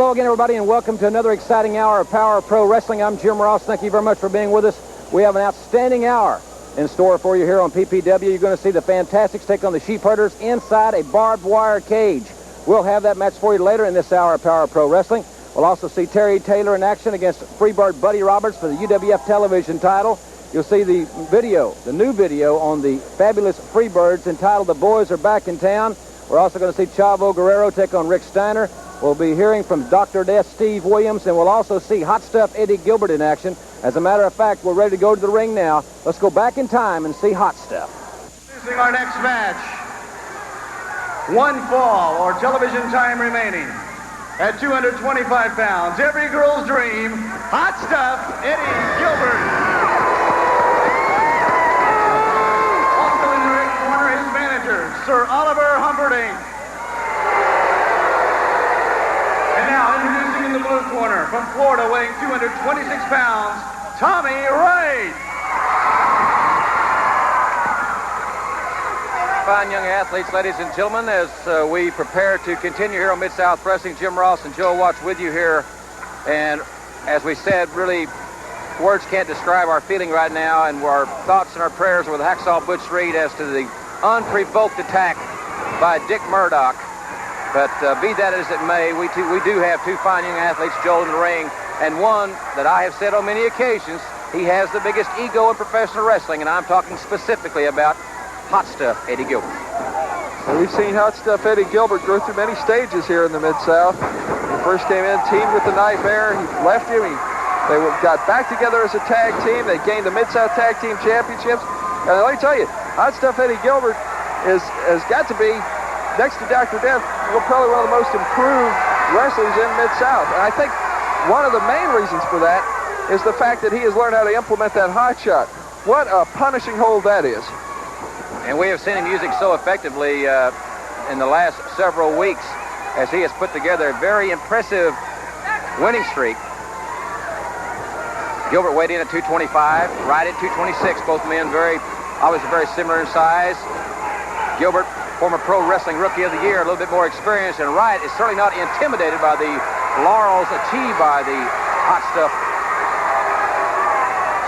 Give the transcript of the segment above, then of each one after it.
Hello again, everybody, and welcome to another exciting hour of Power Pro Wrestling. I'm Jim Ross. Thank you very much for being with us. We have an outstanding hour in store for you here on PPW. You're going to see the Fantastics take on the Sheep Herders inside a barbed wire cage. We'll have that match for you later in this hour of Power Pro Wrestling. We'll also see Terry Taylor in action against Freebird Buddy Roberts for the UWF television title. You'll see the video, the new video on the fabulous Freebirds entitled The Boys Are Back in Town. We're also going to see Chavo Guerrero take on Rick Steiner. We'll be hearing from Dr. Death Steve Williams, and we'll also see Hot Stuff Eddie Gilbert in action. As a matter of fact, we're ready to go to the ring now. Let's go back in time and see Hot Stuff. Introducing our next match. One fall or television time remaining. At 225 pounds, every girl's dream, Hot Stuff Eddie Gilbert. Also in the ring corner, his manager, Sir Oliver Humperdinck. And now introducing in the blue corner, from Florida, weighing 226 pounds, Tommy Wright. Fine young athletes, ladies and gentlemen, as we prepare to continue here on Mid-South Wrestling. Jim Ross and Joe Watts with you here. And as we said, really, words can't describe our feeling right now, and our thoughts and our prayers are with Hacksaw Butch Reed as to the unprovoked attack by Dick Murdoch. But be that as it may, we do have two fine young athletes, Joe, in the ring, and one that I have said on many occasions, he has the biggest ego in professional wrestling, and I'm talking specifically about Hot Stuff Eddie Gilbert. Well, we've seen Hot Stuff Eddie Gilbert go through many stages here in the Mid-South. He first came in, teamed with the Nightmare. He left him. They got back together as a tag team. They gained the Mid-South Tag Team Championships. And let me tell you, Hot Stuff Eddie Gilbert has got to be, next to Dr. Death, probably one of the most improved wrestlers in Mid-South. And I think one of the main reasons for that is the fact that he has learned how to implement that hot shot. What a punishing hold that is. And we have seen him using so effectively in the last several weeks as he has put together a very impressive winning streak. Gilbert weighed in at 225, Wright at 226. Both men obviously very similar in size. Gilbert, former Pro Wrestling Rookie of the Year, a little bit more experienced, and Wright is certainly not intimidated by the laurels achieved by the Hot Stuff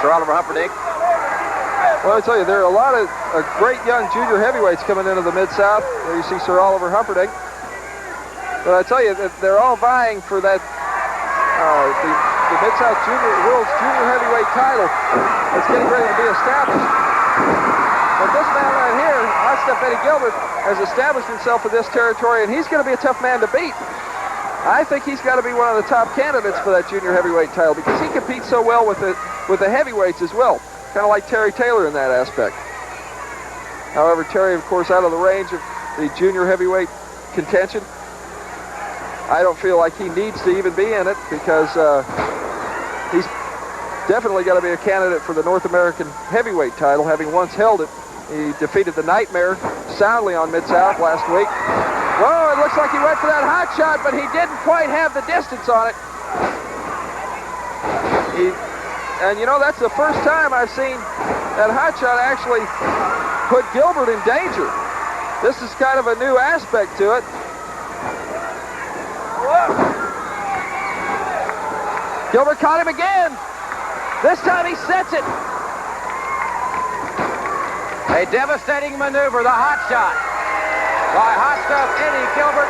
Sir Oliver Humperdinck. Well, I tell you, there are a lot of great young junior heavyweights coming into the Mid-South. There you see Sir Oliver Humperdinck. But I tell you, they're all vying for that, the Mid-South World's Junior Heavyweight title that's getting ready to be established. But this man right here, Hot Stuff Eddie Gilbert, has established himself in this territory, and he's going to be a tough man to beat. I think he's got to be one of the top candidates for that junior heavyweight title because he competes so well with the heavyweights as well. Kind of like Terry Taylor in that aspect. However, Terry, of course, out of the range of the junior heavyweight contention. I don't feel like he needs to even be in it because he's definitely got to be a candidate for the North American heavyweight title, having once held it. He defeated the Nightmare soundly on Mid-South last week. Whoa, it looks like he went for that hot shot, but he didn't quite have the distance on it. And you know, that's the first time I've seen that hot shot actually put Gilbert in danger. This is kind of a new aspect to it. Gilbert caught him again. This time he sets it. A devastating maneuver, the hot shot by Hot Stuff Eddie Gilbert.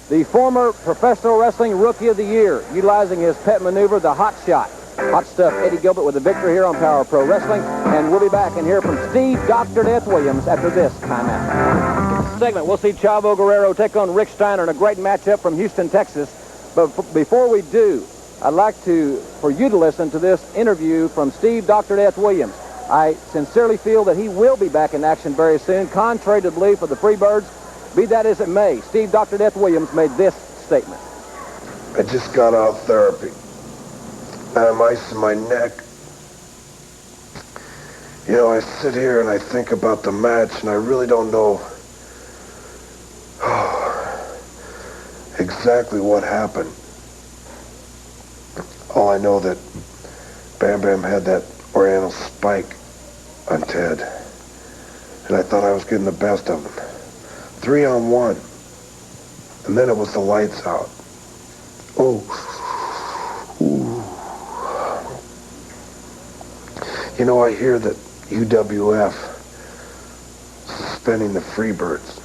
The former Professional Wrestling Rookie of the Year, utilizing his pet maneuver, the hot shot. Hot Stuff Eddie Gilbert with the victory here on Power Pro Wrestling. And we'll be back and hear from Steve Dr. Death Williams after this timeout. Segment, we'll see Chavo Guerrero take on Rick Steiner in a great matchup from Houston, Texas. But before we do, I'd like for you to listen to this interview from Steve Dr. Death Williams. I sincerely feel that he will be back in action very soon, contrary to the belief of the Freebirds. Be that as it may, Steve Dr. Death Williams made this statement. I just got off therapy. I have ice in my neck. You know, I sit here and I think about the match, and I really don't know exactly what happened. All I know that Bam Bam had that Oriental spike on Ted, and I thought I was getting the best of him. 3-on-1, and then it was the lights out. Oh. Ooh. You know, I hear that UWF suspending the Freebirds.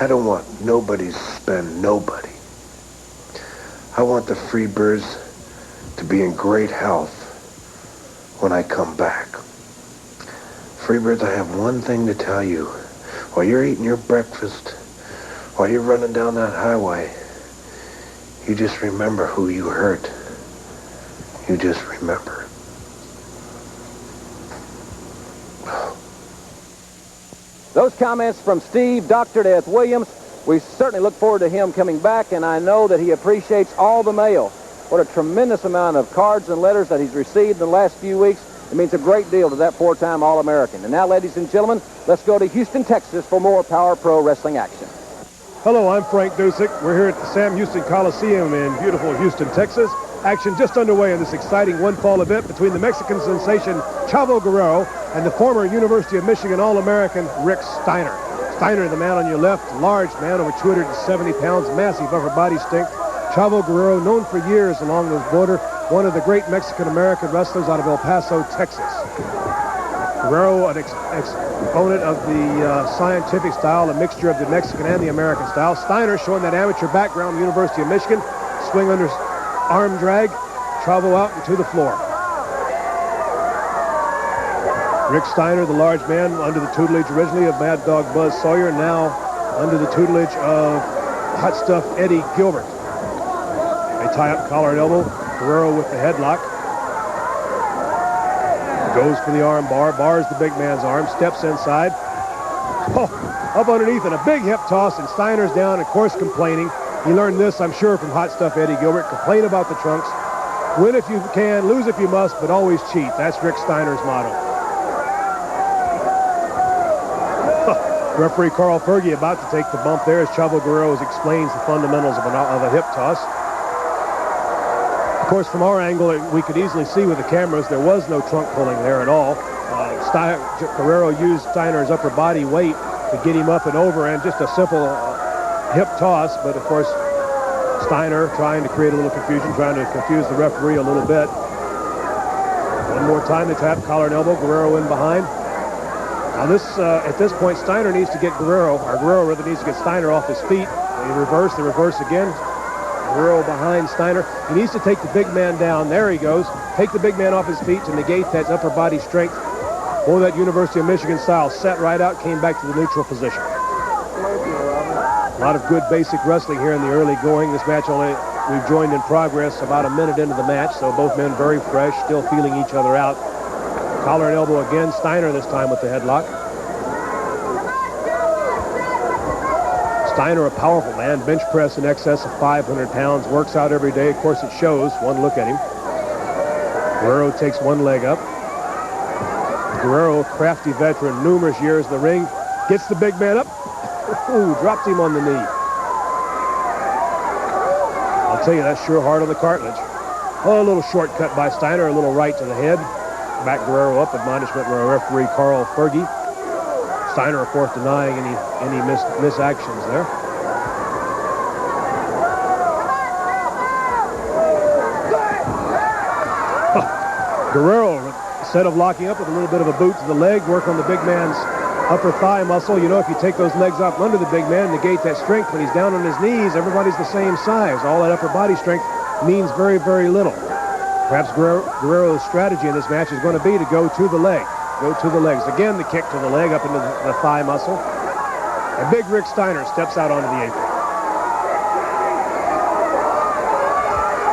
I don't want nobody to suspend nobody. I want the Freebirds to be in great health when I come back. Freebirds, I have one thing to tell you. While you're eating your breakfast, while you're running down that highway, you just remember who you hurt. You just remember. Those comments from Steve Dr. Death Williams, we certainly look forward to him coming back, and I know that he appreciates all the mail. What a tremendous amount of cards and letters that he's received in the last few weeks. It means a great deal to that four-time All-American. And now, ladies and gentlemen, let's go to Houston, Texas for more Power Pro Wrestling action. Hello, I'm Frank Dusick. We're here at the Sam Houston Coliseum in beautiful Houston, Texas. Action just underway in this exciting one-fall event between the Mexican sensation Chavo Guerrero and the former University of Michigan All-American Rick Steiner. Steiner, the man on your left, large man, over 270 pounds, massive upper body strength. Chavo Guerrero, known for years along this border, one of the great Mexican-American wrestlers out of El Paso, Texas. Guerrero, an exponent of the scientific style, a mixture of the Mexican and the American style. Steiner, showing that amateur background, University of Michigan, swing under arm drag, Chavo out and to the floor. Rick Steiner, the large man, under the tutelage originally of Mad Dog Buzz Sawyer, now under the tutelage of Hot Stuff Eddie Gilbert. They tie up collar and elbow. Guerrero with the headlock. Goes for the arm bar, bars the big man's arm, steps inside. Oh, up underneath and a big hip toss, and Steiner's down, of course, complaining. He learned this, I'm sure, from Hot Stuff Eddie Gilbert. Complain about the trunks. Win if you can, lose if you must, but always cheat. That's Rick Steiner's motto. Referee Carl Fergie about to take the bump there as Chavo Guerrero explains the fundamentals of a hip toss. Of course, from our angle, we could easily see with the cameras there was no trunk pulling there at all. Guerrero used Steiner's upper body weight to get him up and over, and just a simple hip toss, but of course Steiner trying to create a little confusion, trying to confuse the referee a little bit. One more time, they tap collar and elbow, Guerrero in behind. Now this, at this point, Steiner needs to get Guerrero rather needs to get Steiner off his feet. They reverse again. Guerrero behind Steiner. He needs to take the big man down. There he goes. Take the big man off his feet to negate that upper body strength. Or that University of Michigan style. Set right out, came back to the neutral position. A lot of good basic wrestling here in the early going. This match we've joined in progress about a minute into the match, so both men very fresh, still feeling each other out. Collar and elbow again. Steiner this time with the headlock. Steiner, a powerful man, bench press in excess of 500 pounds, works out every day. Of course, it shows. One look at him. Guerrero takes one leg up. Guerrero, a crafty veteran, numerous years in the ring, gets the big man up. Ooh, drops him on the knee. I'll tell you, that's sure hard on the cartilage. Oh, a little shortcut by Steiner, a little right to the head. Back Guerrero up, admonishment by referee Carl Fergie. Steiner, of course, denying any misactions there. Guerrero, instead of locking up with a little bit of a boot to the leg, work on the big man's upper thigh muscle. You know, if you take those legs off under the big man, negate that strength. When he's down on his knees, everybody's the same size. All that upper body strength means very, very little. Perhaps Guerrero's strategy in this match is going to be to go to the leg. Go to the legs. Again, the kick to the leg up into the thigh muscle. And big Rick Steiner steps out onto the apron.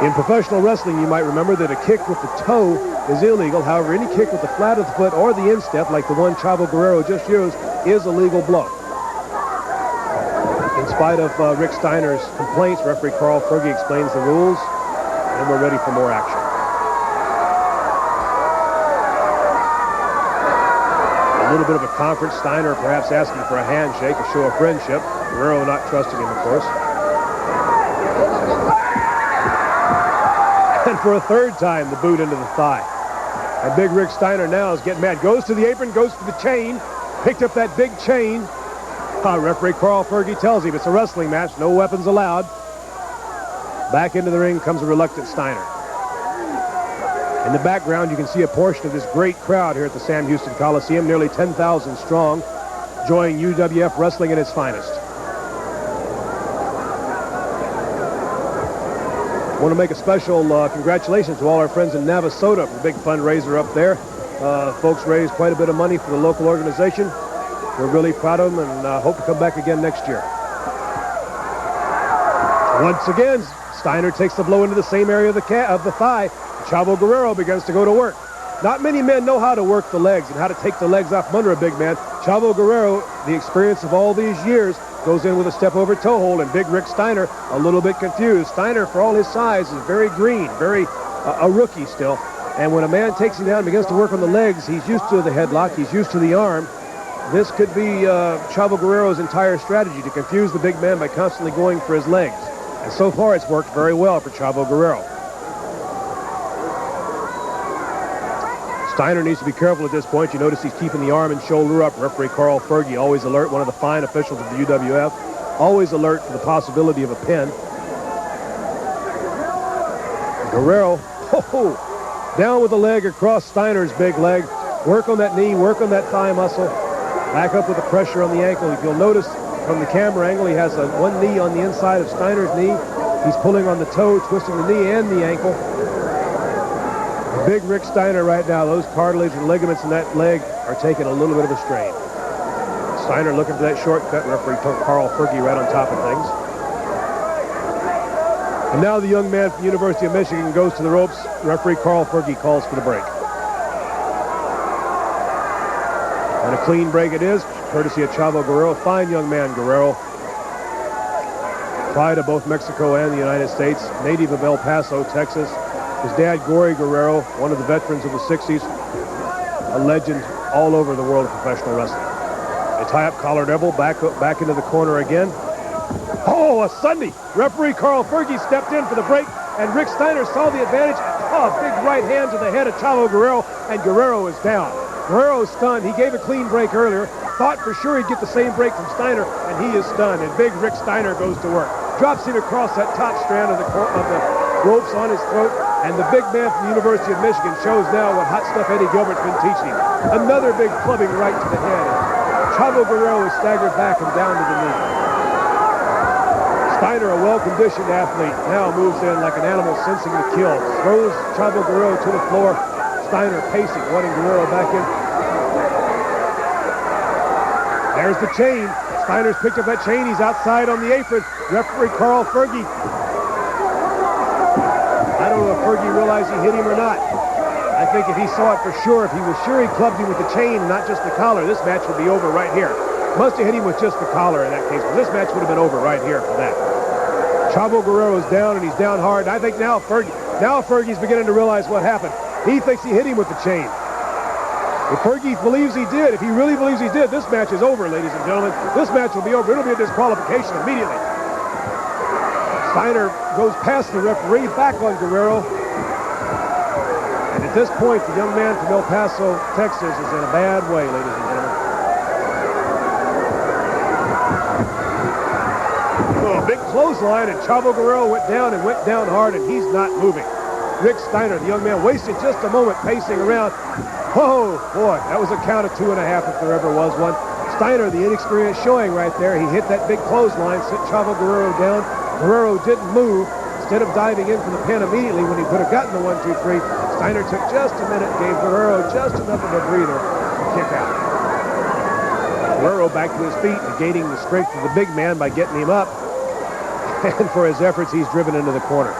In professional wrestling, you might remember that a kick with the toe is illegal. However, any kick with the flat of the foot or the instep, like the one Chavo Guerrero just used, is a legal blow. In spite of Rick Steiner's complaints, referee Carl Fergie explains the rules, and we're ready for more action. A little bit of a conference. Steiner perhaps asking for a handshake, a show of friendship. Guerrero not trusting him, of course. And for a third time, the boot into the thigh. And big Rick Steiner now is getting mad. Goes to the apron, goes to the chain. Picked up that big chain. Referee Carl Fergie tells him it's a wrestling match. No weapons allowed. Back into the ring comes a reluctant Steiner. In the background, you can see a portion of this great crowd here at the Sam Houston Coliseum, nearly 10,000 strong, enjoying UWF wrestling at its finest. I want to make a special congratulations to all our friends in Navasota for the big fundraiser up there. Folks raised quite a bit of money for the local organization. We're really proud of them and hope to come back again next year. Once again, Steiner takes the blow into the same area of the thigh. Chavo Guerrero begins to go to work. Not many men know how to work the legs and how to take the legs off from under a big man. Chavo Guerrero, the experience of all these years, goes in with a step over toe hold, and big Rick Steiner a little bit confused. Steiner, for all his size, is very green, very a rookie still. And when a man takes him down and begins to work on the legs, he's used to the headlock, he's used to the arm. This could be Chavo Guerrero's entire strategy, to confuse the big man by constantly going for his legs. And so far, it's worked very well for Chavo Guerrero. Steiner needs to be careful at this point. You notice he's keeping the arm and shoulder up. Referee Carl Fergie, always alert, one of the fine officials of the UWF, always alert to the possibility of a pin. Guerrero, down with the leg across Steiner's big leg. Work on that knee, work on that thigh muscle. Back up with the pressure on the ankle. If you'll notice from the camera angle, he has one knee on the inside of Steiner's knee. He's pulling on the toe, twisting the knee and the ankle. Big Rick Steiner right now, those cartilage and ligaments in that leg are taking a little bit of a strain. Steiner looking for that shortcut. Referee Carl Fergie right on top of things. And now the young man from the University of Michigan goes to the ropes. Referee Carl Fergie calls for the break. And a clean break it is, courtesy of Chavo Guerrero. Fine young man, Guerrero. Pride of both Mexico and the United States. Native of El Paso, Texas. His dad, Gory Guerrero, one of the veterans of the 60s. A legend all over the world of professional wrestling. They tie up collared elbow, back into the corner again. Oh, a Sunday. Referee Carl Fergie stepped in for the break, and Rick Steiner saw the advantage. Oh, big right hand to the head of Chavo Guerrero, and Guerrero is down. Guerrero's stunned. He gave a clean break earlier. Thought for sure he'd get the same break from Steiner, and he is stunned. And big Rick Steiner goes to work. Drops him across that top strand of the ropes on his throat. And the big man from the University of Michigan shows now what hot stuff Eddie Gilbert's been teaching him. Another big clubbing right to the head. Chavo Guerrero is staggered back and down to the knee. Steiner, a well-conditioned athlete, now moves in like an animal sensing the kill. Throws Chavo Guerrero to the floor. Steiner pacing, wanting Guerrero back in. There's the chain. Steiner's picked up that chain. He's outside on the apron. Referee Carl Fergie. I don't know if Fergie realized he hit him or not. I think if he saw it for sure, if he was sure he clubbed him with the chain, not just the collar, this match would be over right here. Must have hit him with just the collar in that case, but this match would have been over right here for that. Chavo Guerrero's down, and he's down hard. I think now Fergie's beginning to realize what happened. He thinks he hit him with the chain. If Fergie believes he did, if he really believes he did, this match is over, ladies and gentlemen. This match will be over. It'll be a disqualification immediately. Steiner goes past the referee, back on Guerrero. And at this point, the young man from El Paso, Texas, is in a bad way, ladies and gentlemen. Oh, big clothesline, and Chavo Guerrero went down hard, and he's not moving. Rick Steiner, the young man, wasted just a moment pacing around. Oh, boy, that was a count of 2.5 if there ever was one. Steiner, the inexperience showing right there. He hit that big clothesline, sent Chavo Guerrero down. Guerrero didn't move. Instead of diving in for the pin immediately when he could have gotten the 1, 2, 3, Steiner took just a minute, gave Guerrero just enough of a breather to kick out. Guerrero back to his feet, negating the strength of the big man by getting him up. And for his efforts, he's driven into the corner.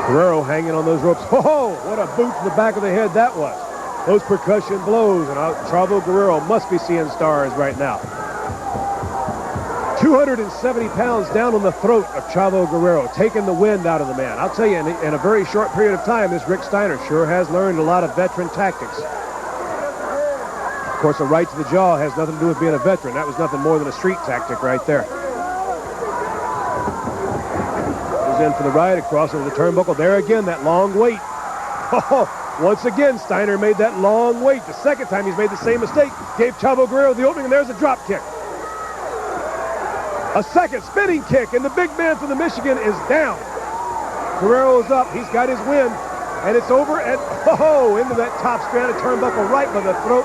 Guerrero hanging on those ropes. Oh, what a boot to the back of the head that was. Those percussion blows, and Chavo Guerrero must be seeing stars right now. 270 pounds down on the throat of Chavo Guerrero, taking the wind out of the man. I'll tell you, in a very short period of time, this Rick Steiner sure has learned a lot of veteran tactics. Of course, a right to the jaw has nothing to do with being a veteran. That was nothing more than a street tactic right there. Goes in for the right, across into the turnbuckle. There again, that long wait. Oh, once again, Steiner made that long wait. The second time he's made the same mistake. Gave Chavo Guerrero the opening, and there's a drop kick. A second spinning kick, and the big man from the Michigan is down. Guerrero's up. He's got his win, and it's over. And into that top strand of turnbuckle right by the throat.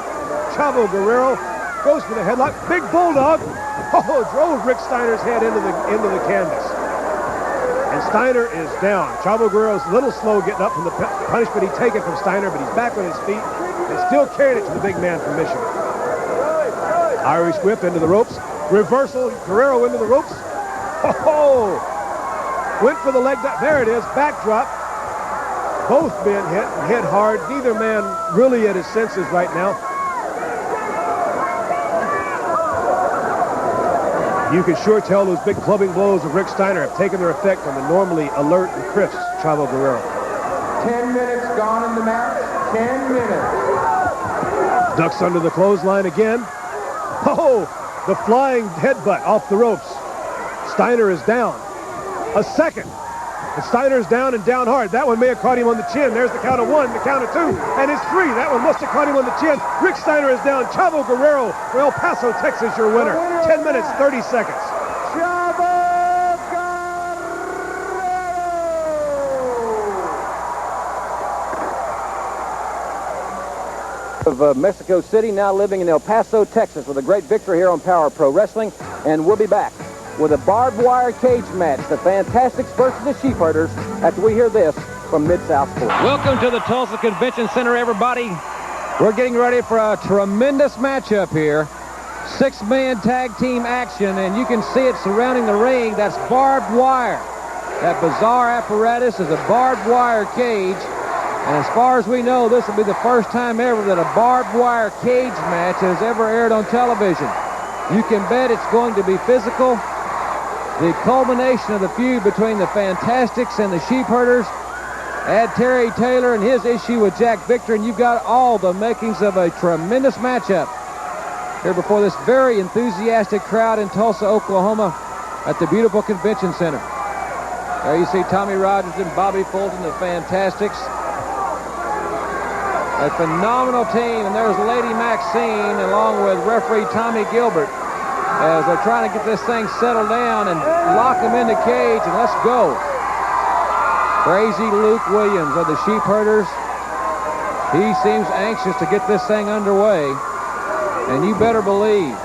Chavo Guerrero goes for the headlock. Big bulldog. Drove Rick Steiner's head into the canvas. And Steiner is down. Chavo Guerrero's a little slow getting up from the punishment he'd taken from Steiner, but he's back on his feet and still carrying it to the big man from Michigan. Irish whip into the ropes. Reversal. Guerrero into the ropes. Went for the leg. There it is. Backdrop. Both men hit hard. Neither man really at his senses right now. You can sure tell those big clubbing blows of Rick Steiner have taken their effect on the normally alert and crisp Chavo Guerrero. 10 minutes gone in the match. 10 minutes. Ducks under the clothesline again. The flying headbutt off the ropes. Steiner is down. A second. And Steiner's down and down hard. That one may have caught him on the chin. There's the count of 1, the count of 2, and it's 3. That one must have caught him on the chin. Rick Steiner is down. Chavo Guerrero from El Paso, Texas, your winner. 10 minutes, 30 seconds. Chavo Guerrero! Of Mexico City, now living in El Paso, Texas, with a great victory here on Power Pro Wrestling. And we'll be back with a barbed wire cage match, the Fantastics versus the Sheepherders, after we hear this from Mid-South Sports. Welcome to the Tulsa Convention Center, everybody. We're getting ready for a tremendous matchup here. 6-man tag team action, and you can see it surrounding the ring. That's barbed wire. That bizarre apparatus is a barbed wire cage. And as far as we know, this will be the first time ever that a barbed wire cage match has ever aired on television. You can bet it's going to be physical. The culmination of the feud between the Fantastics and the Sheepherders. Add Terry Taylor and his issue with Jack Victor, and you've got all the makings of a tremendous matchup here before this very enthusiastic crowd in Tulsa, Oklahoma at the beautiful convention center. There you see Tommy Rogers and Bobby Fulton, the Fantastics. A phenomenal team, and there's Lady Maxine along with referee Tommy Gilbert as they're trying to get this thing settled down and lock them in the cage, and let's go. Crazy Luke Williams of the Sheepherders. He seems anxious to get this thing underway, and you better believe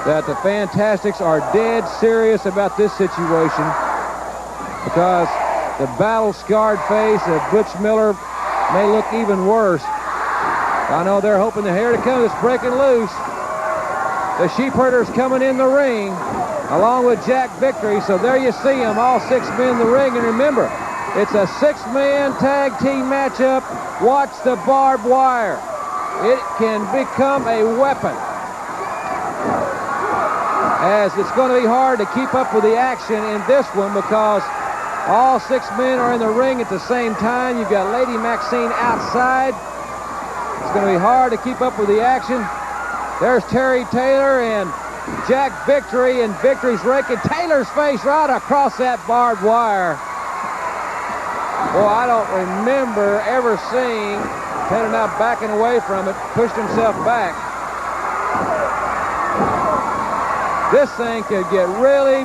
that the Fantastics are dead serious about this situation, because the battle-scarred face of Butch Miller may look even worse. I know they're hoping the hair to come is breaking loose. The Sheepherders coming in the ring along with Jack Victory. So there you see them, all 6 men in the ring. And remember, it's a 6-man tag team matchup. Watch the barbed wire. It can become a weapon, as it's going to be hard to keep up with the action in this one, because all 6 men are in the ring at the same time. You've got Lady Maxine outside. It's going to be hard to keep up with the action. There's Terry Taylor and Jack Victory, and Victory's raking Taylor's face right across that barbed wire. Boy, I don't remember ever seeing Taylor now backing away from it, pushed himself back. This thing could get really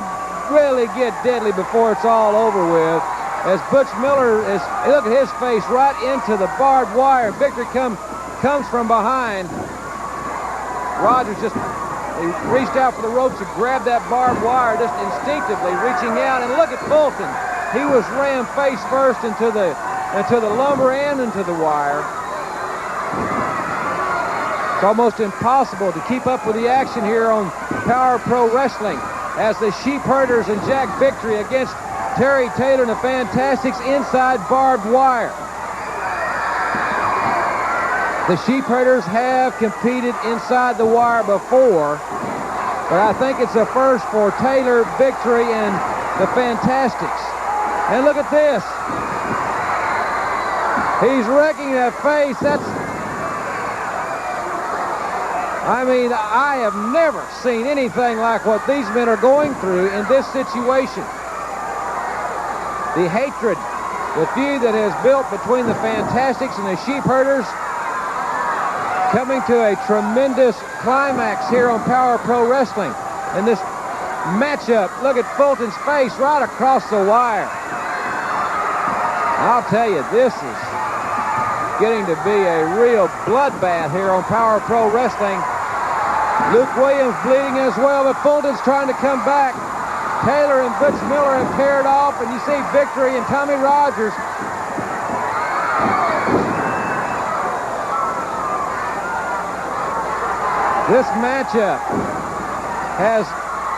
get deadly before it's all over with. As Butch Miller is, look at his face right into the barbed wire. Victory comes from behind. Rogers just reached out for the ropes and grabbed that barbed wire, just instinctively reaching out. And look at Fulton. He was rammed face first into the lumber and into the wire. It's almost impossible to keep up with the action here on Power Pro Wrestling, as the Sheepherders and Jack Victory against Terry Taylor and the Fantastics inside barbed wire. The Sheepherders have competed inside the wire before, but I think it's a first for Taylor, Victory, and the Fantastics. And look at this. He's wrecking that face. I have never seen anything like what these men are going through in this situation. The hatred, the feud that has built between the Fantastics and the Sheepherders, coming to a tremendous climax here on Power Pro Wrestling. And this matchup. Look at Fulton's face right across the wire. I'll tell you, this is getting to be a real bloodbath here on Power Pro Wrestling. Luke Williams bleeding as well, but Fulton's trying to come back. Taylor and Butch Miller have paired off, and you see Victory and Tommy Rogers. This matchup has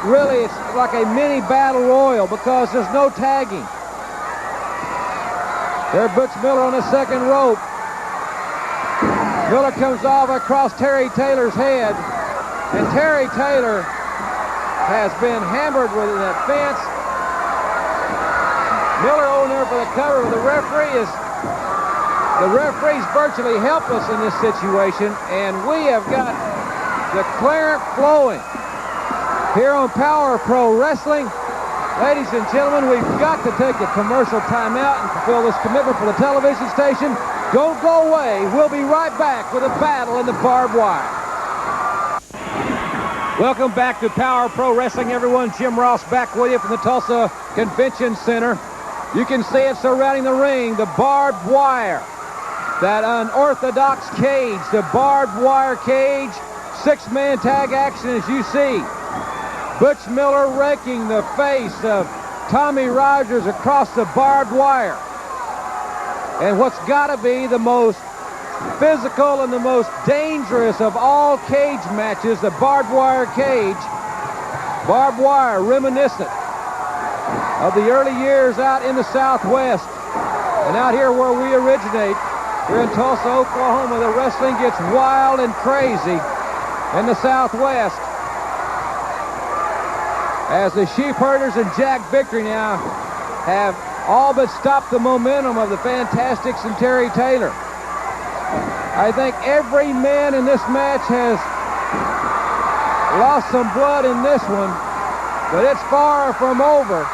really, it's like a mini battle royal because there's no tagging. There's Butch Miller on the second rope. Miller comes off across Terry Taylor's head, and Terry Taylor has been hammered with that fence. Miller on there for the cover, but the referee's virtually helpless in this situation, and we have got the clearance flowing here on Power Pro Wrestling. Ladies and gentlemen, we've got to take a commercial timeout and fulfill this commitment for the television station. Don't go away. We'll be right back with a battle in the barbed wire. Welcome back to Power Pro Wrestling, everyone. Jim Ross back with you from the Tulsa Convention Center. You can see it surrounding the ring, the barbed wire. That unorthodox cage, the barbed wire cage. Six-man tag action, as you see. Butch Miller raking the face of Tommy Rogers across the barbed wire. And what's got to be the most physical and the most dangerous of all cage matches, the barbed wire cage. Barbed wire, reminiscent of the early years out in the Southwest. And out here where we originate, here in Tulsa, Oklahoma, the wrestling gets wild and crazy in the Southwest. As the Sheepherders and Jack Victory now have all but stopped the momentum of the Fantastics and Terry Taylor. I think every man in this match has lost some blood in this one, but it's far from over.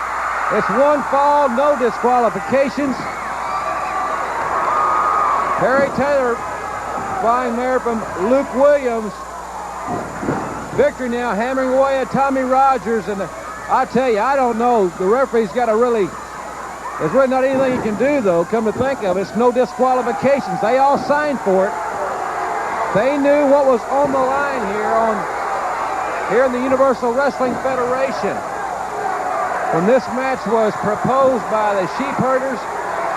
It's one fall, no disqualifications. Terry Taylor flying there from Luke Williams. Victory now hammering away at Tommy Rogers, and I tell you, I don't know. The referee's got to really, there's really not anything he can do, though, come to think of it. It's no disqualifications. They all signed for it. They knew what was on the line here in the Universal Wrestling Federation. When this match was proposed by the Sheepherders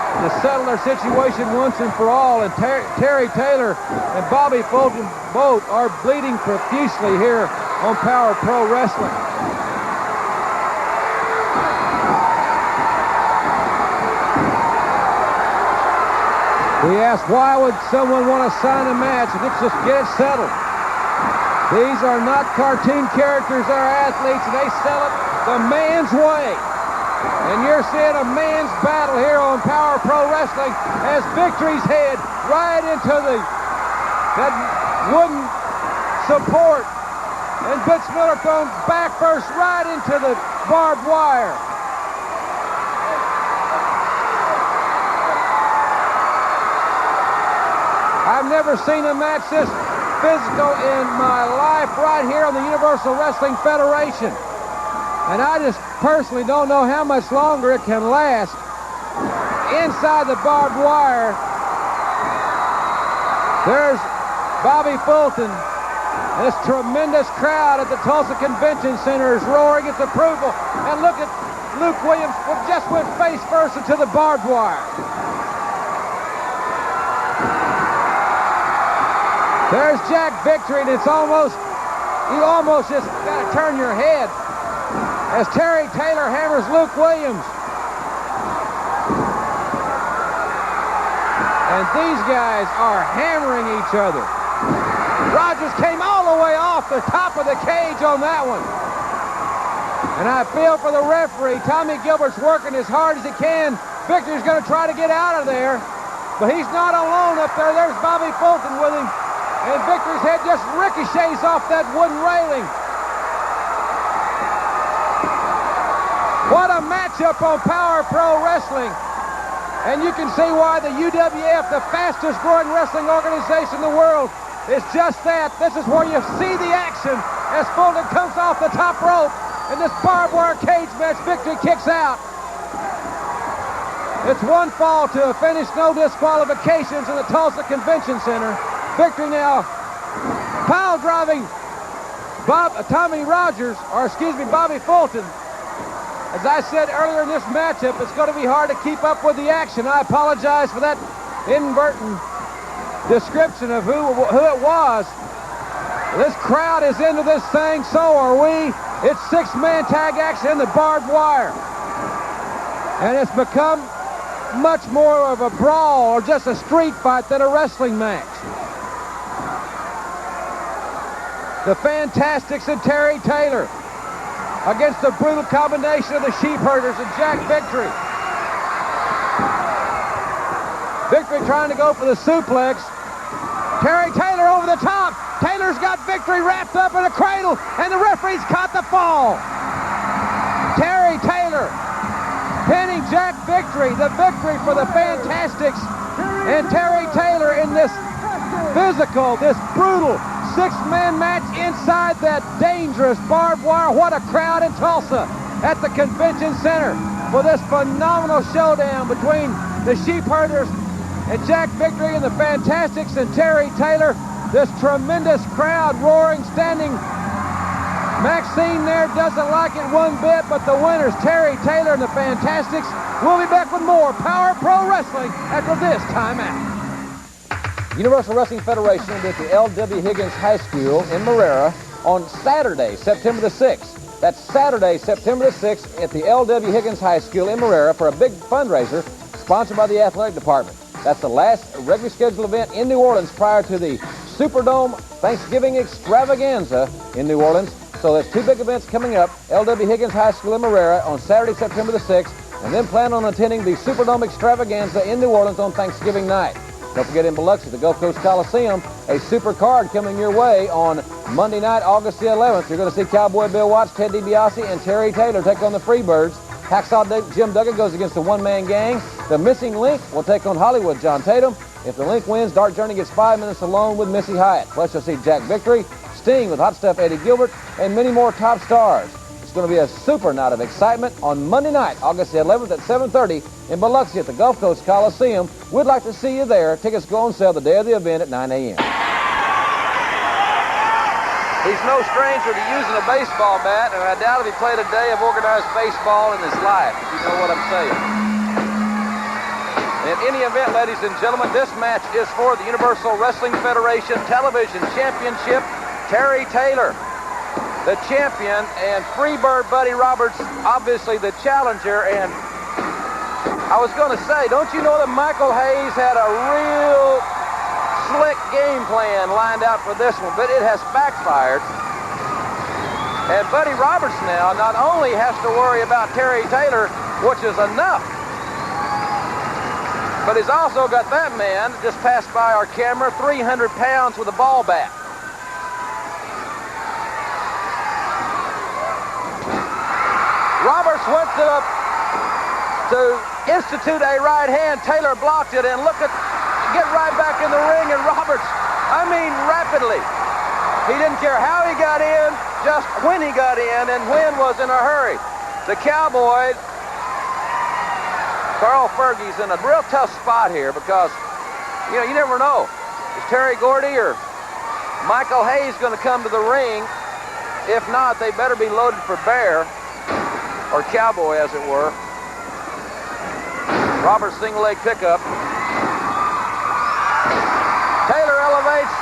to settle their situation once and for all, and Terry Taylor and Bobby Fulton both are bleeding profusely here on Power Pro Wrestling. We asked, why would someone want to sign a match? Let's just get it settled. These are not cartoon characters, they're athletes, and they sell it the man's way. And you're seeing a man's battle here on Power Pro Wrestling as Victory's head right into that wooden support. And Butch Miller thrown back first right into the barbed wire. I've never seen a match this physical in my life right here on the Universal Wrestling Federation. And I just personally don't know how much longer it can last. Inside the barbed wire, there's Bobby Fulton. This tremendous crowd at the Tulsa Convention Center is roaring its approval. And look at Luke Williams, who just went face first into the barbed wire. There's Jack Victory, and it's almost, you almost just got to turn your head as Terry Taylor hammers Luke Williams. And these guys are hammering each other. Rogers came all the way off the top of the cage on that one. And I feel for the referee. Tommy Gilbert's working as hard as he can. Victory's going to try to get out of there, but he's not alone up there. There's Bobby Fulton with him. And Victory's head just ricochets off that wooden railing. What a matchup on Power Pro Wrestling. And you can see why the UWF, the fastest growing wrestling organization in the world, is just that. This is where you see the action as Fulton comes off the top rope. in this barbed wire cage match. Victory kicks out. It's one fall to a finish, no disqualifications in the Tulsa Convention Center. Victory now pile driving Bobby Fulton. As I said earlier in this matchup, it's going to be hard to keep up with the action. I apologize for that inadvertent description of who it was. This crowd is into this thing, so are we. It's six-man tag action in the barbed wire. And it's become much more of a brawl or just a street fight than a wrestling match. The Fantastics and Terry Taylor against the brutal combination of the Sheep Herders and Jack Victory. Victory trying to go for the suplex. Terry Taylor over the top. Taylor's got Victory wrapped up in a cradle, and the referee's caught the fall. Terry Taylor pinning Jack Victory. The victory for the Fantastics and Terry Taylor in this physical, this brutal six-man match inside that dangerous barbed wire. What a crowd in Tulsa at the Convention Center for this phenomenal showdown between the Sheep Herders and Jack Victory and the Fantastics and Terry Taylor. This tremendous crowd roaring, standing. Maxine there doesn't like it one bit, but the winners, Terry Taylor and the Fantastics. We'll be back with more Power Pro Wrestling after this timeout. Universal Wrestling Federation will be at the L.W. Higgins High School in Marrera on Saturday, September the 6th. That's Saturday, September the 6th at the L.W. Higgins High School in Marrera for a big fundraiser sponsored by the Athletic Department. That's the last regularly scheduled event in New Orleans prior to the Superdome Thanksgiving Extravaganza in New Orleans. So there's two big events coming up. L.W. Higgins High School in Marrera on Saturday, September the 6th, and then plan on attending the Superdome Extravaganza in New Orleans on Thanksgiving night. Don't forget in Biloxi, the Gulf Coast Coliseum, a super card coming your way on Monday night, August the 11th. You're going to see Cowboy Bill Watts, Ted DiBiase, and Terry Taylor take on the Freebirds. Hacksaw Jim Duggan goes against the one-man gang. The Missing Link will take on Hollywood John Tatum. If the Link wins, Dark Journey gets 5 minutes alone with Missy Hyatt. Plus, you'll see Jack Victory, Sting with Hot Stuff Eddie Gilbert, and many more top stars. It's going to be a super night of excitement on Monday night, August the 11th at 7:30 in Biloxi at the Gulf Coast Coliseum. We'd like to see you there. Tickets go on sale the day of the event at 9 a.m. He's no stranger to using a baseball bat, and I doubt if he played a day of organized baseball in his life, if you know what I'm saying. In any event, ladies and gentlemen, this match is for the Universal Wrestling Federation Television Championship. Terry Taylor, the champion, and Freebird Buddy Roberts, obviously the challenger. And I was going to say, don't you know that Michael Hayes had a real slick game plan lined out for this one, but it has backfired. And Buddy Roberts now not only has to worry about Terry Taylor, which is enough, but he's also got that man that just passed by our camera, 300 pounds with a ball bat. Roberts went to institute a right hand. Taylor blocked it, and get right back in the ring, and Roberts, I mean rapidly. He didn't care how he got in, just when he got in, and when was in a hurry. The Cowboy, Carl Fergie's in a real tough spot here because, you never know. Is Terry Gordy or Michael Hayes going to come to the ring? If not, they better be loaded for bear, or Cowboy, as it were. Roberts single leg pickup. Taylor elevates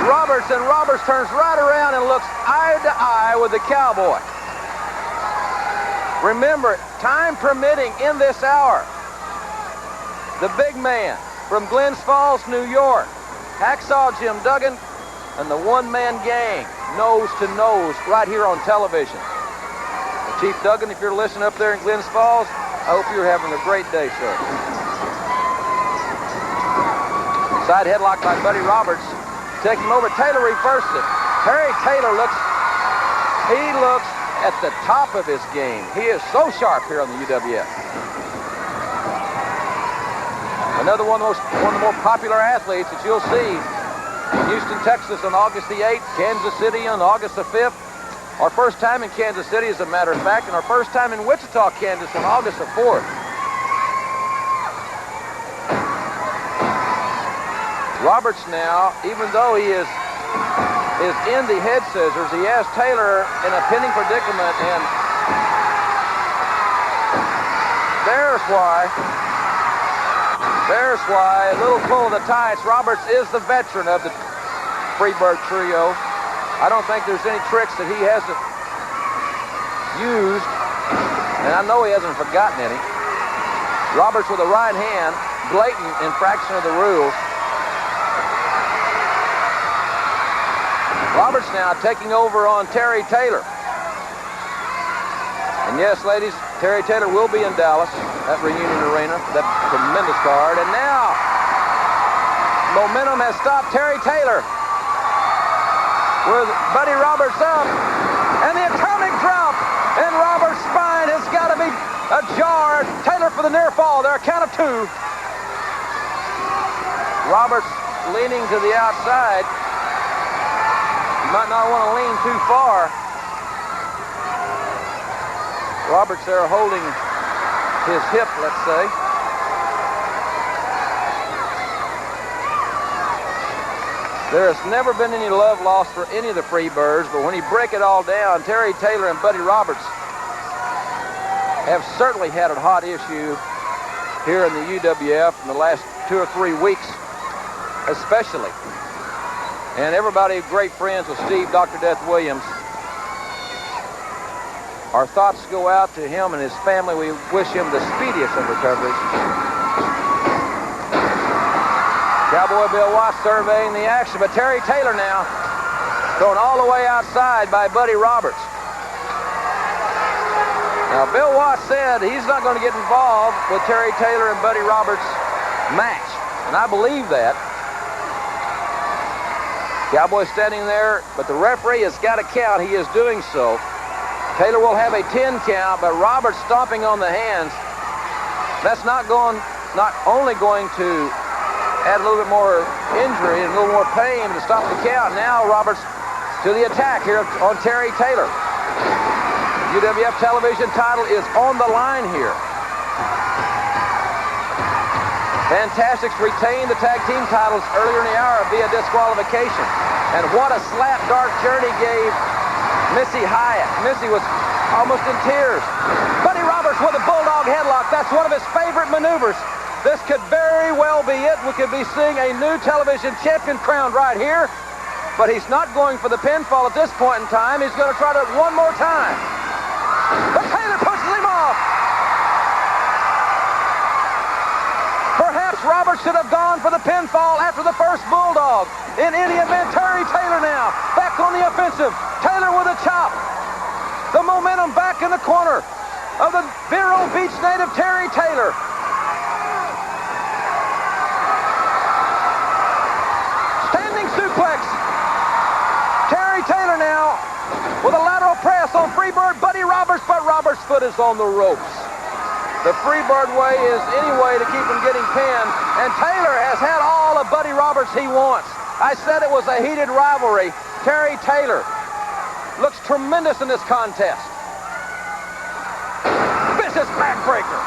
Roberts, and Roberts turns right around and looks eye to eye with the Cowboy. Remember, time permitting in this hour, the big man from Glens Falls, New York, Hacksaw Jim Duggan, and the one-man gang, nose to nose, right here on television. And Chief Duggan, if you're listening up there in Glens Falls, I hope you're having a great day, sir. Side headlock by Buddy Roberts. Take him over. Taylor reversed it. Terry Taylor looks at the top of his game. He is so sharp here on the UWF. Another one of the more popular athletes that you'll see in Houston, Texas on August the 8th, Kansas City on August the 5th, Our first time in Kansas City, as a matter of fact, and our first time in Wichita, Kansas on August the 4th. Roberts now, even though he is in the head scissors, he has Taylor in a pinning predicament, and there's why, a little pull of the tights. Roberts is the veteran of the Freebird trio. I don't think there's any tricks that he hasn't used, and I know he hasn't forgotten any. Roberts with a right hand, blatant infraction of the rules. Roberts now taking over on Terry Taylor. And yes, ladies, Terry Taylor will be in Dallas at Reunion Arena for that tremendous card. And now, momentum has stopped Terry Taylor with Buddy Roberts up. And the atomic drop. And Roberts' spine has got to be ajar. Taylor for the near fall. There, a count of 2. Roberts leaning to the outside. You might not want to lean too far. Roberts there holding his hip, let's say. There has never been any love lost for any of the Freebirds, but when you break it all down, Terry Taylor and Buddy Roberts have certainly had a hot issue here in the UWF in the last 2 or 3 weeks, especially. And everybody great friends with Steve, Dr. Death Williams. Our thoughts go out to him and his family. We wish him the speediest of recoveries. Cowboy Bill Watts surveying the action, but Terry Taylor now thrown all the way outside by Buddy Roberts. Now, Bill Watts said he's not going to get involved with Terry Taylor and Buddy Roberts' match, and I believe that. Cowboy standing there, but the referee has got to count. He is doing so. Taylor will have a 10 count, but Roberts stomping on the hands. That's not only going to add a little bit more injury and a little more pain to stop the count. Now Roberts to the attack here on Terry Taylor. UWF television title is on the line here. Fantastics retained the tag team titles earlier in the hour via disqualification. And what a slap Dark Journey gave Missy Hyatt. Missy was almost in tears. Buddy Roberts with a bulldog headlock. That's one of his favorite maneuvers. This could very well be it. We could be seeing a new television champion crowned right here. But he's not going for the pinfall at this point in time. He's going to try it one more time. But Taylor pushes him off. Perhaps Roberts should have gone for the pinfall after the first bulldog. In any event, Terry Taylor now back on the offensive. Taylor with a chop. The momentum back in the corner of the Vero Beach native Terry Taylor. Standing suplex. Terry Taylor now with a lateral press on Freebird Buddy Roberts, but Roberts' foot is on the ropes. The Freebird way is any way to keep him getting pinned, and Taylor has had all of Buddy Roberts he wants. I said it was a heated rivalry. Terry Taylor looks tremendous in this contest. Vicious backbreaker.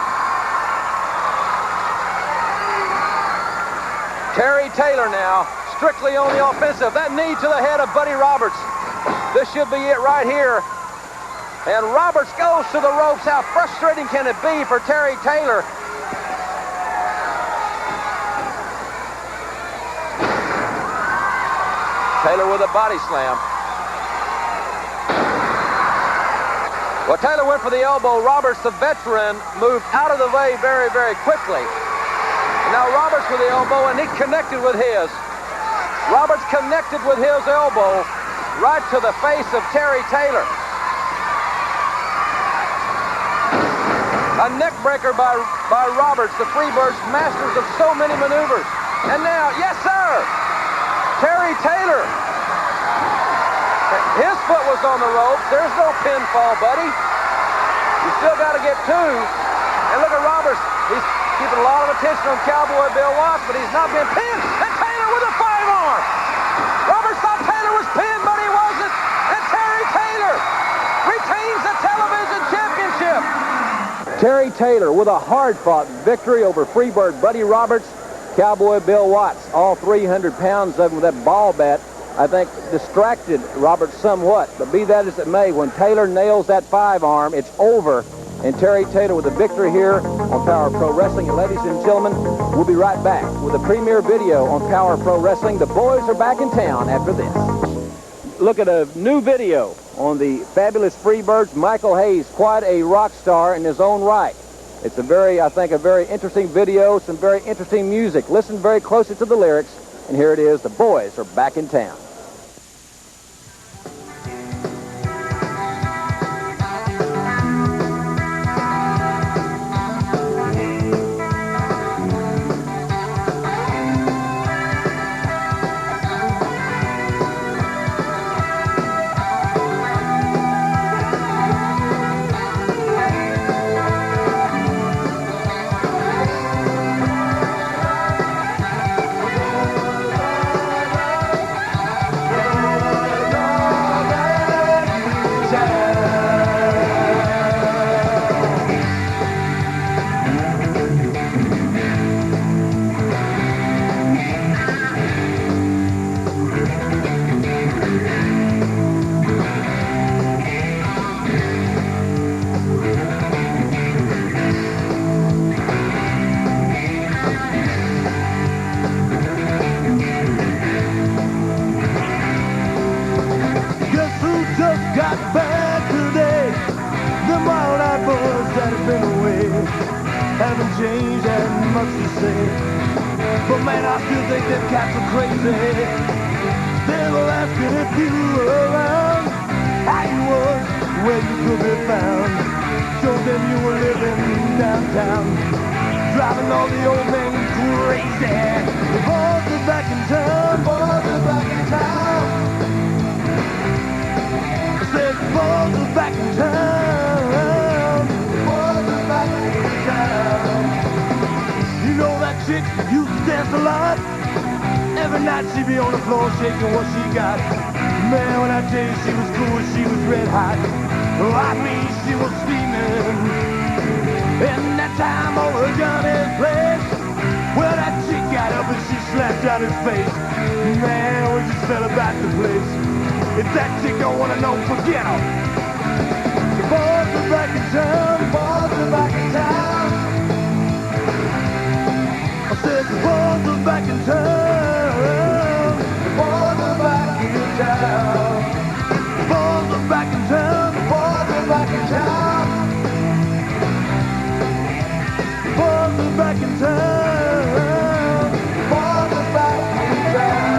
Terry Taylor now strictly on the offensive. That knee to the head of Buddy Roberts. This should be it right here. And Roberts goes to the ropes. How frustrating can it be for Terry Taylor? Taylor with a body slam. Well, Taylor went for the elbow. Roberts, the veteran, moved out of the way very, very quickly. Now Roberts with the elbow, and he connected with his. Roberts connected with his elbow right to the face of Terry Taylor. A neck breaker by Roberts, the Freebirds, masters of so many maneuvers. And now, yes, sir, Terry Taylor. His foot was on the ropes. There's no pinfall, buddy. You still got to get 2. And look at Roberts. He's keeping a lot of attention on Cowboy Bill Watts, but he's not been pinned. And Taylor with a 5-arm. Roberts thought Taylor was pinned, but he wasn't. And Terry Taylor Terry Taylor with a hard-fought victory over Freebird Buddy Roberts, Cowboy Bill Watts. All 300 pounds of him with that ball bat, I think, distracted Roberts somewhat. But be that as it may, when Taylor nails that 5-arm, it's over. And Terry Taylor with a victory here on Power Pro Wrestling. And ladies and gentlemen, we'll be right back with a premiere video on Power Pro Wrestling. The boys are back in town after this. Look at a new video on the fabulous Freebirds. Michael Hayes, quite a rock star in his own right. It's I think, a very interesting video, some very interesting music. Listen very closely to the lyrics, and here it is. The boys are back in town. Changed that much to say, but man, I still think them cats are crazy. They were asking if you were around, how you was, where you could be found. Showed them you were living downtown, driving all the old men crazy. The boys are back in town, boys are back in town. I said the boys are back in town, boys are back in town. You know that chick used to dance a lot. Every night she'd be on the floor shaking what she got. Man, when I tell you she was cool, she was red hot. Oh, I mean, she was steaming. And that time over Johnny's place, well, that chick got up and she slapped out his face. Man, we just fell about the place. If that chick don't want to know, forget her. The boys are back in town, the boys are back in town. I said the boys are back in town. The boys are back in town. The boys are back in town. The boys are back in town. The boys are back in town. The boys are back in town.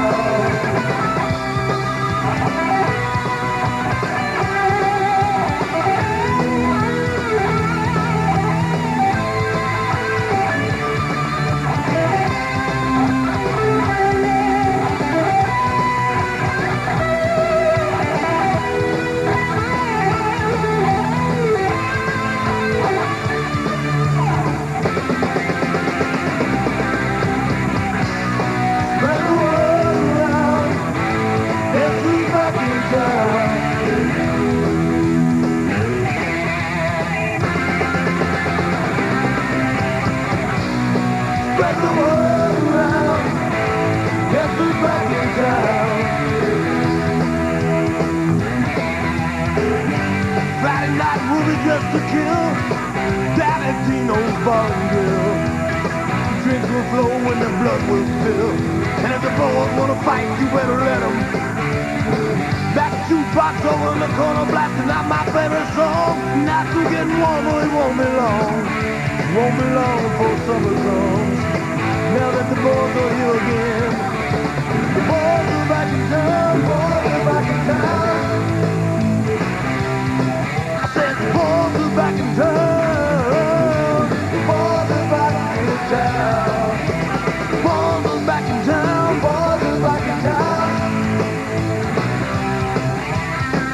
Friday night movie just to kill, down at Dino's Bar and Grill. Drinks will flow when the blood will spill, and if the boys wanna fight, you better let them. That jukebox over in the corner blasting out my favorite song. Nights are getting warmer, it won't be long. Won't be long before summer comes. Now that the boys are here again, the boys are back in town, boys are back in town. I said the boys are back in town, the boys are back in town. The boys are back in town, boys are back in town.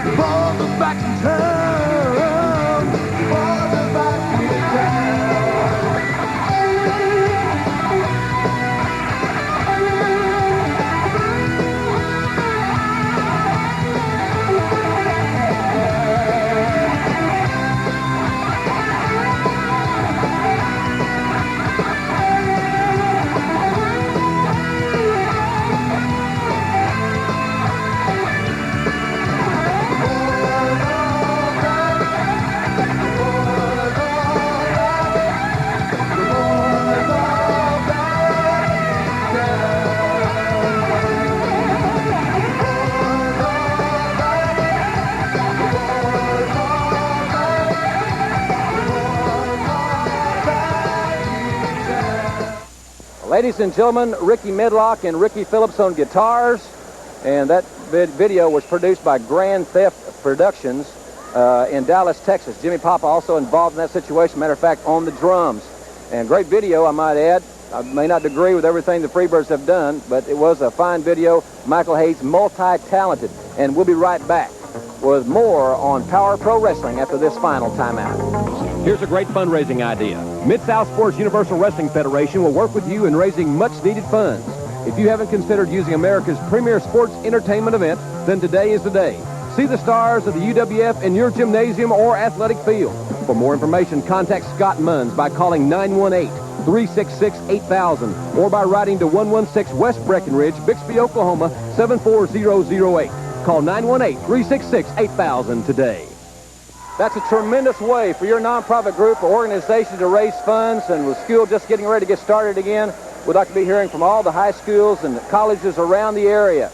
The boys are back in town, the boys are back in town. Ladies and gentlemen, Ricky Medlock and Ricky Phillips on guitars. And that video was produced by Grand Theft Productions in Dallas, Texas. Jimmy Papa also involved in that situation. Matter of fact, on the drums. And great video, I might add. I may not agree with everything the Freebirds have done, but it was a fine video. Michael Hayes, multi-talented. And we'll be right back with more on Power Pro Wrestling after this final timeout. Here's a great fundraising idea. Mid-South Sports Universal Wrestling Federation will work with you in raising much-needed funds. If you haven't considered using America's premier sports entertainment event, then today is the day. See the stars of the UWF in your gymnasium or athletic field. For more information, contact Scott Munns by calling 918-366-8000 or by writing to 116 West Breckenridge, Bixby, Oklahoma, 74008. Call 918-366-8000 today. That's a tremendous way for your nonprofit group or organization to raise funds, and with school just getting ready to get started again, we'd like to be hearing from all the high schools and colleges around the area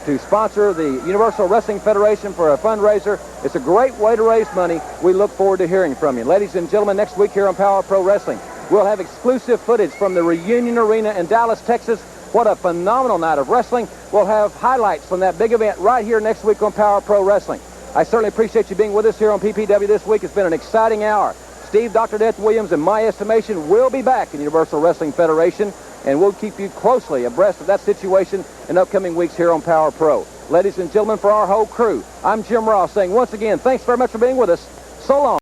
to sponsor the Universal Wrestling Federation for a fundraiser. It's a great way to raise money. We look forward to hearing from you. Ladies and gentlemen, next week here on Power Pro Wrestling, we'll have exclusive footage from the Reunion Arena in Dallas, Texas. What a phenomenal night of wrestling. We'll have highlights from that big event right here next week on Power Pro Wrestling. I certainly appreciate you being with us here on PPW this week. It's been an exciting hour. Steve, Dr. Death Williams, in my estimation, will be back in Universal Wrestling Federation, and we'll keep you closely abreast of that situation in upcoming weeks here on Power Pro. Ladies and gentlemen, for our whole crew, I'm Jim Ross saying once again, thanks very much for being with us. So long.